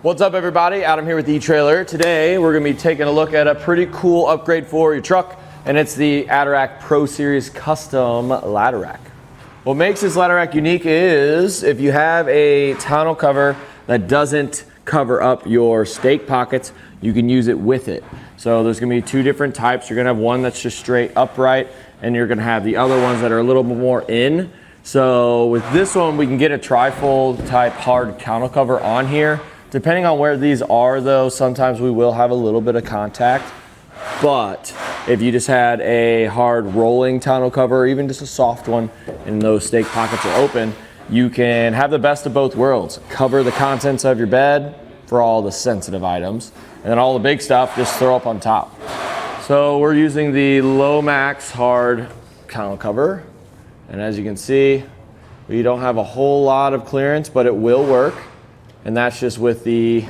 What's up everybody, Adam here with eTrailer. Today we're going to be taking a look at a pretty cool upgrade for your truck, and it's the Adarac Pro Series custom ladder rack. What makes this ladder rack unique is if you have a tonneau cover that doesn't cover up your stake pockets, you can use it with it. So there's going to be two different types. You're going to have one that's just straight upright, and you're going to have the other ones that are a little bit more in. So with this one, we can get a trifold type hard tonneau cover on here. Depending on where these are though, sometimes we will have a little bit of contact. But if you just had a hard rolling tonneau cover, or even just a soft one, and those stake pockets are open, you can have the best of both worlds. Cover the contents of your bed for all the sensitive items, and then all the big stuff just throw up on top. So we're using the Low Max hard tonneau cover. And as you can see, we don't have a whole lot of clearance, but it will work. And that's just with the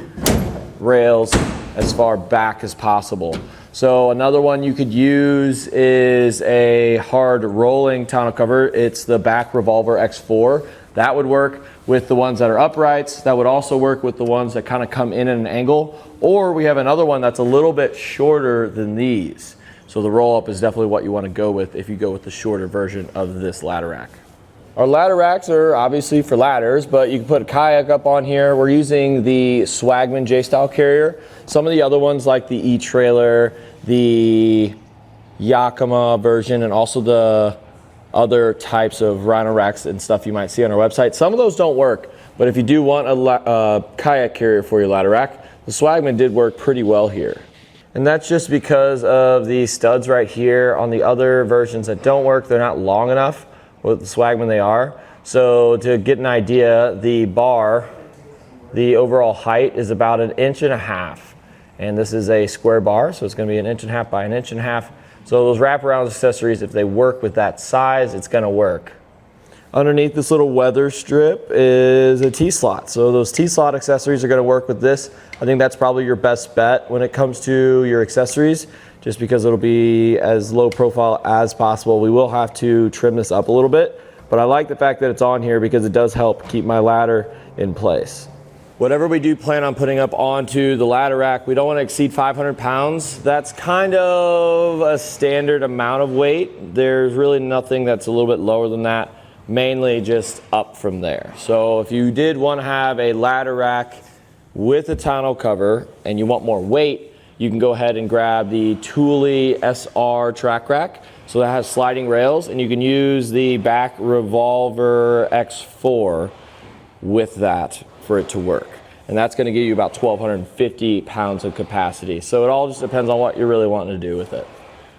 rails as far back as possible. So another one you could use is a hard rolling tonneau cover. It's the back revolver X4. That would work with the ones that are uprights. That would also work with the ones that kind of come in at an angle. Or we have another one that's a little bit shorter than these. So the roll up is definitely what you want to go with if you go with the shorter version of this ladder rack. Our ladder racks are obviously for ladders, but you can put a kayak up on here. We're using the Swagman J-style carrier. Some of the other ones like the eTrailer, the Yakima version, and also the other types of rhino racks and stuff you might see on our website. Some of those don't work, but if you do want a kayak carrier for your ladder rack, the Swagman did work pretty well here. And that's just because of the studs right here. On the other versions that don't work, they're not long enough. With the Swagman they are. So to get an idea, the bar, the overall height is about 1.5 inches. And this is a square bar, so it's going to be 1.5 inches by 1.5 inches. So those wraparound accessories, if they work with that size, it's going to work. Underneath this little weather strip is a T-slot. So those T-slot accessories are going to work with this. I think that's probably your best bet when it comes to your accessories, just because it'll be as low profile as possible. We will have to trim this up a little bit, but I like the fact that it's on here because it does help keep my ladder in place. Whatever we do plan on putting up onto the ladder rack, we don't want to exceed 500 pounds. That's kind of a standard amount of weight. There's really nothing that's a little bit lower than that, mainly just up from there. So if you did want to have a ladder rack with a tonneau cover and you want more weight, you can go ahead and grab the Thule SR track rack. So that has sliding rails, and you can use the back revolver X4 with that for it to work. And that's gonna give you about 1,250 pounds of capacity. So it all just depends on what you're really wanting to do with it.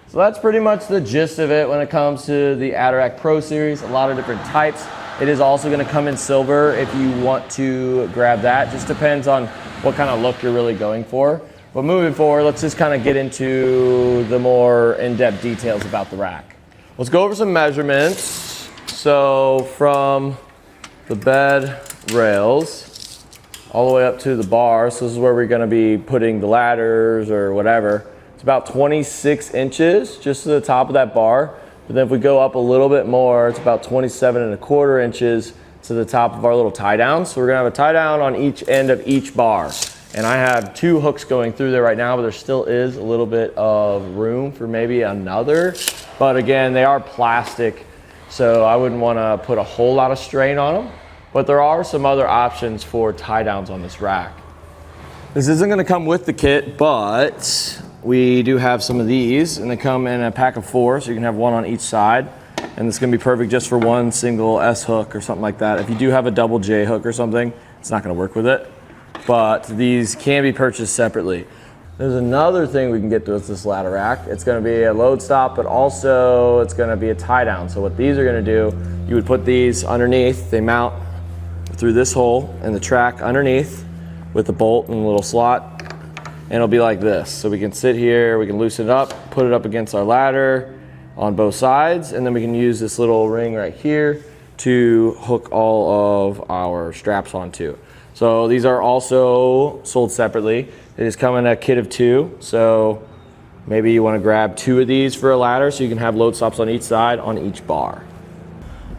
So that's pretty much the gist of it when it comes to the Adarac Pro Series. A lot of different types. It is also gonna come in silver if you want to grab that. Just depends on what kind of look you're really going for. But moving forward, let's just kind of get into the more in-depth details about the rack. Let's go over some measurements. So from the bed rails all the way up to the bar, so this is where we're going to be putting the ladders or whatever. It's about 26 inches just to the top of that bar. But then if we go up a little bit more, it's about 27.25 inches to the top of our little tie down. So we're going to have a tie down on each end of each bar. And I have 2 hooks going through there right now, but there still is a little bit of room for maybe another. But again, they are plastic, so I wouldn't want to put a whole lot of strain on them. But there are some other options for tie downs on this rack. This isn't going to come with the kit, but we do have some of these, and they come in a pack of 4, so you can have one on each side. And it's going to be perfect just for one single S hook or something like that. If you do have a double J hook or something, it's not going to work with it. But these can be purchased separately. There's another thing we can get with this ladder rack. It's going to be a load stop, but also it's going to be a tie down. So what these are going to do, you would put these underneath. They mount through this hole in the track underneath with the bolt and a little slot, and it'll be like this. So we can sit here, we can loosen it up, put it up against our ladder on both sides, and then we can use this little ring right here to hook all of our straps onto. So these are also sold separately. They just come in a kit of 2. So maybe you want to grab 2 of these for a ladder so you can have load stops on each side on each bar.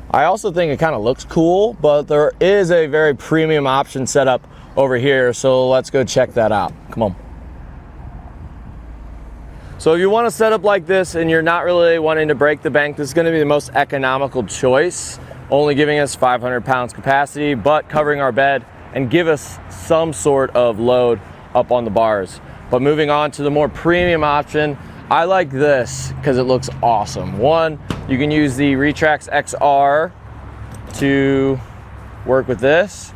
I also think it kind of looks cool, but there is a very premium option set up over here. So let's go check that out. Come on. So if you want to set up like this and you're not really wanting to break the bank, this is going to be the most economical choice, only giving us 500 pounds capacity, but covering our bed and give us some sort of load up on the bars. But moving on to the more premium option, I like this because it looks awesome. One, you can use the Retrax XR to work with this.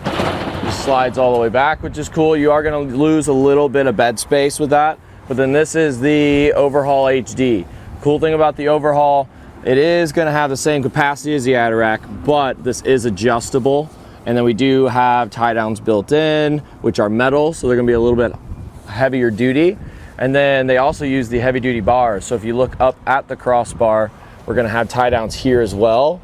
It slides all the way back, which is cool. You are going to lose a little bit of bed space with that. But then this is the Overhaul HD. Cool thing about the Overhaul, it is going to have the same capacity as the Adarac, but this is adjustable. And then we do have tie downs built in, which are metal, so they're going to be a little bit heavier duty. And then they also use the heavy duty bars. So if you look up at the crossbar, we're going to have tie downs here as well.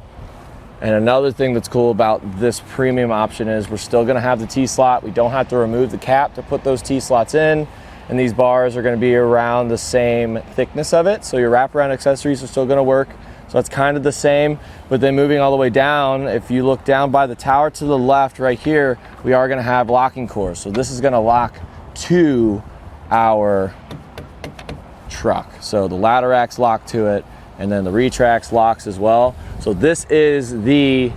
And another thing that's cool about this premium option is we're still going to have the T-slot. We don't have to remove the cap to put those T-slots in. And these bars are going to be around the same thickness of it. So your wraparound accessories are still going to work. So that's kind of the same. But then moving all the way down, if you look down by the tower to the left right here, we are going to have locking cores. So this is going to lock to our truck. So the ladder rack's locked to it, and then the Retrax locks as well. So this is the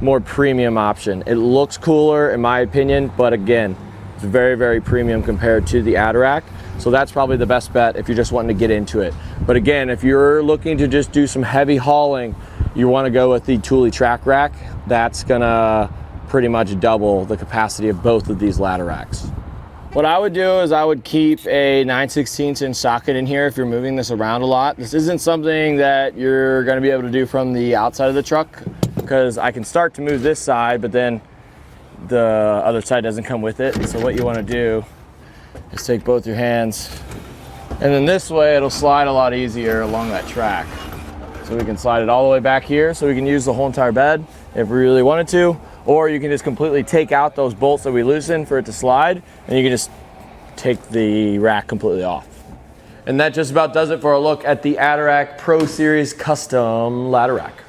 more premium option. It looks cooler in my opinion, but again, it's very, very premium compared to the Adarac. So that's probably the best bet if you're just wanting to get into it. But again, if you're looking to just do some heavy hauling, you want to go with the Thule track rack. That's gonna pretty much double the capacity of both of these ladder racks. What I would do is I would keep a 9/16 inch socket in here if you're moving this around a lot. This isn't something that you're going to be able to do from the outside of the truck, because I can start to move this side, but then the other side doesn't come with it. So what you want to do is take both your hands, and then this way it'll slide a lot easier along that track. So we can slide it all the way back here, so we can use the whole entire bed if we really wanted to. Or you can just completely take out those bolts that we loosened for it to slide, and you can just take the rack completely off. And that just about does it for a look at the Adarac Pro Series Custom Ladder Rack.